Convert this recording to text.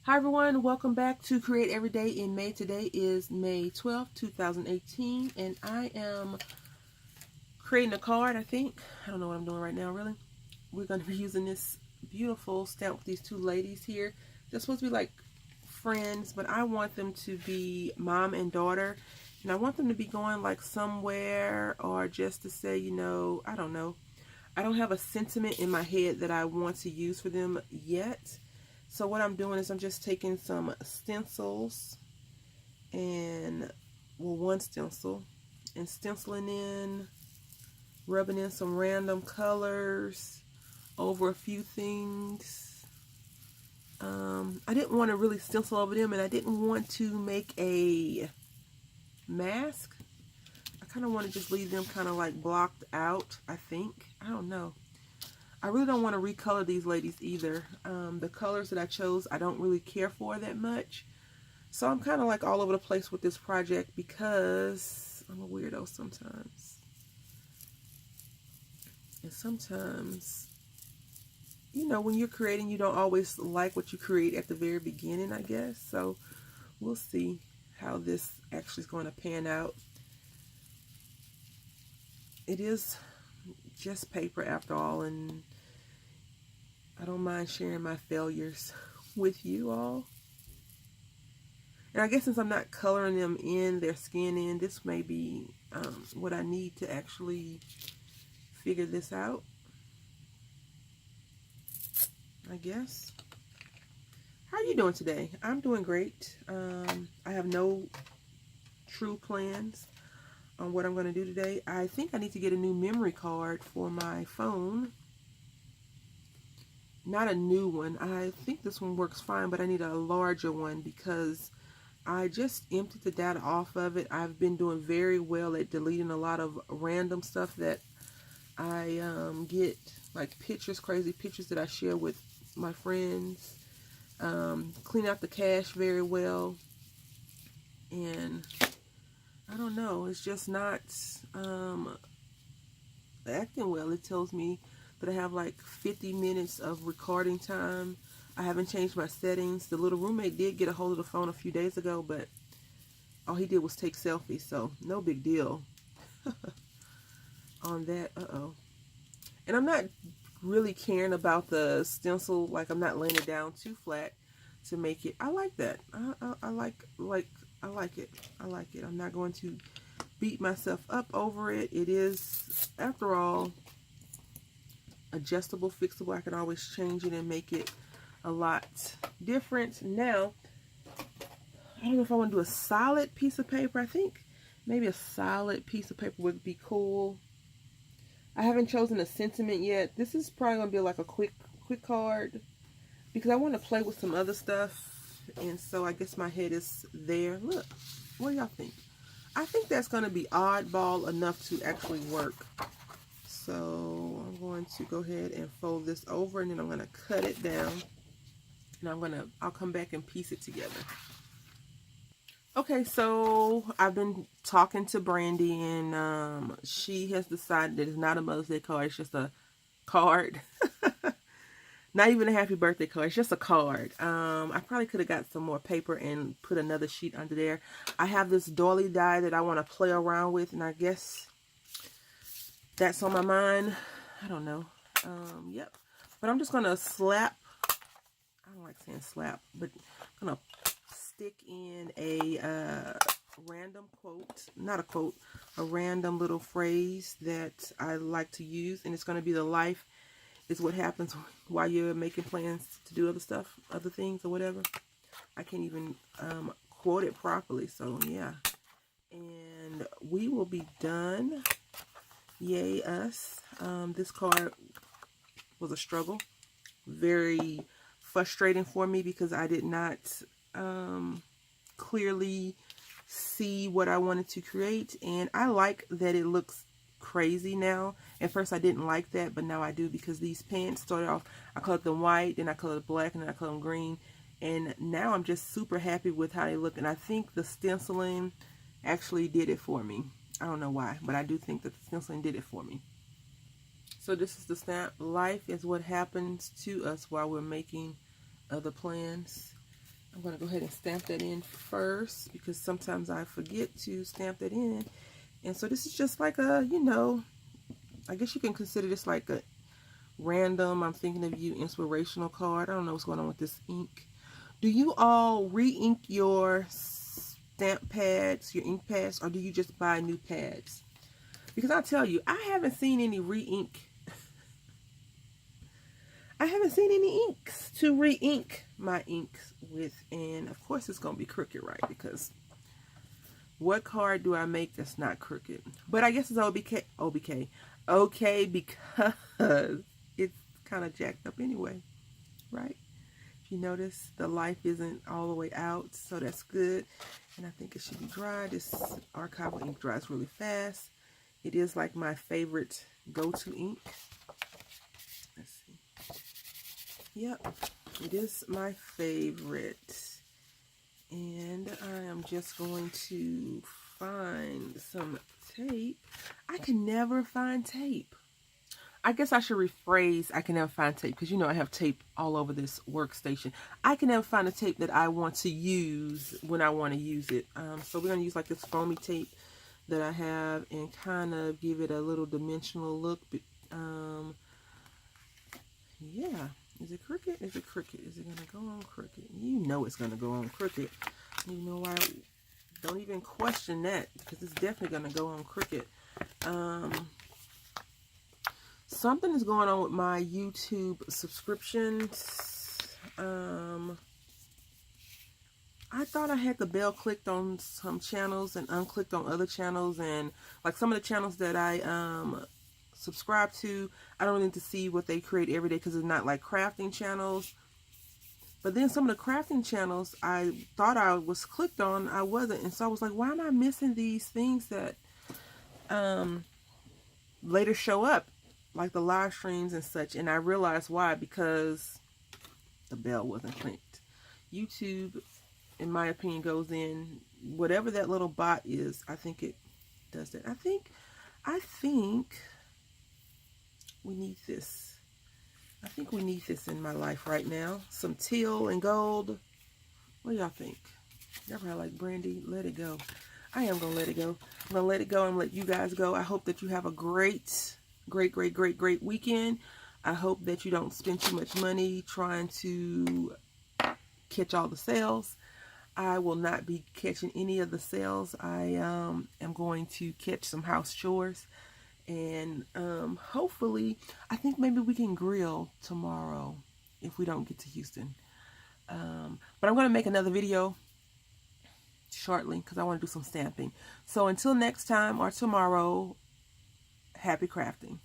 Hi everyone, welcome back to Create Every Day in May. Today is May 12th, 2018, and I am creating a card, I think. I don't know what I'm doing right now, really. We're going to be using this beautiful stamp with these two ladies here. They're supposed to be like friends, but I want them to be mom and daughter, and I want them to be going like somewhere or just to say, I don't know. I don't have a sentiment in my head that I want to use for them yet. So what I'm doing is I'm just taking some stencils and, well, one stencil, and stenciling in, rubbing in some random colors over a few things. I didn't want to really stencil over them, and I didn't want to make a mask. I kind of want to just leave them kind of like blocked out, I think. I don't know. I really don't want to recolor these ladies either. The colors that I chose, I don't really care for that much. So I'm kind of like all over the place with this project because I'm a weirdo sometimes. And sometimes, when you're creating, you don't always like what you create at the very beginning, I guess. So we'll see how this actually is going to pan out. It is just paper after all, and I don't mind sharing my failures with you all. And I guess since I'm not coloring them in, their skin in, this may be what I need to actually figure this out, I guess. How are you doing today? I'm doing great. I have no true plans on what I'm going to do today. I think I need to get a new memory card for my phone. Not a new one. I think this one works fine, but I need a larger one because I just emptied the data off of it. I've been doing very well at deleting a lot of random stuff that I get, like pictures, crazy pictures that I share with my friends. Clean out the cache very well. And I don't know, it's just not acting well. It tells me that I have like 50 minutes of recording time. I haven't changed my settings. The little roommate did get a hold of the phone a few days ago, but all he did was take selfies, so no big deal on that. And I'm not really caring about the stencil, like I'm not laying it down too flat to make it. I like that. I like it. I like it. I'm not going to beat myself up over it. It is, after all, adjustable, fixable. I can always change it and make it a lot different. Now, I don't know if I want to do a solid piece of paper. I think maybe a solid piece of paper would be cool. I haven't chosen a sentiment yet. This is probably going to be like a quick card because I want to play with some other stuff. And so I guess my head is there. Look, what do y'all think? I think that's going to be oddball enough to actually work. So I'm going to go ahead and fold this over, and then I'm going to cut it down. And I'll come back and piece it together. Okay, so I've been talking to Brandy, and she has decided that it's not a Mother's Day card. It's just a card. Not even a happy birthday card. It's just a card. I probably could have got some more paper and put another sheet under there. I have this doily die that I want to play around with, and I guess that's on my mind. I don't know. Yep. But I'm just going to slap. I don't like saying slap, but I'm going to stick in a random quote. Not a quote. A random little phrase that I like to use. And it's going to be the life is what happens while you're making plans to do other stuff, other things or whatever. I can't even quote it properly. So, yeah. And we will be done. Yay us. This card was a struggle. Very frustrating for me because I did not clearly see what I wanted to create. And I like that it looks crazy now. At first I didn't like that, but now I do because these pants started off, I colored them white, then I colored black, and then I colored them green. And now I'm just super happy with how they look. And I think the stenciling actually did it for me. I don't know why, but I do think that the stenciling did it for me. So this is the stamp. Life is what happens to us while we're making other plans. I'm going to go ahead and stamp that in first because sometimes I forget to stamp that in. And so this is just like a, you know, I guess you can consider this like a random, I'm thinking of you, inspirational card. I don't know what's going on with this ink. Do you all re-ink your stamp pads, your ink pads, or do you just buy new pads? Because I'll tell you, I haven't seen any re-ink. I haven't seen any inks to re-ink my inks with. And of course it's going to be crooked, right? Because what card do I make that's not crooked? But I guess it's OBK. Okay, because it's kind of jacked up anyway, right? If you notice, the life isn't all the way out, so that's good. And I think it should be dry. This archival ink dries really fast. It is like my favorite go-to ink. Let's see. Yep, it is my favorite. And I am just going to find some tape. I can never find tape. I guess I should rephrase, I can never find tape, because you know I have tape all over this workstation. I can never find a tape that I want to use when I want to use it. So we're going to use like this foamy tape that I have and kind of give it a little dimensional look. Yeah. Is it crooked? Is it crooked? Is it going to go on crooked? You know it's going to go on crooked. You know why? Don't even question that, because it's definitely going to go on crooked. Something is going on with my YouTube subscriptions. I thought I had the bell clicked on some channels and unclicked on other channels, and like some of the channels that I subscribe to, I don't need to see what they create every day because it's not like crafting channels. But then some of the crafting channels I thought I was clicked on, I wasn't, and so I was like, why am I missing these things that later show up, like the live streams and such? And I realized why, because the bell wasn't clicked. YouTube, in my opinion, goes in whatever that little bot is. I think it does that. I think we need this. I think we need this in my life right now. Some teal and gold. What do y'all think? Y'all probably like, Brandy, let it go. I am going to let it go. I'm going to let it go and let you guys go. I hope that you have a great weekend. I hope that you don't spend too much money trying to catch all the sales. I will not be catching any of the sales. I am going to catch some house chores. And hopefully, I think maybe we can grill tomorrow if we don't get to Houston. But I'm going to make another video shortly because I want to do some stamping. So until next time or tomorrow, happy crafting.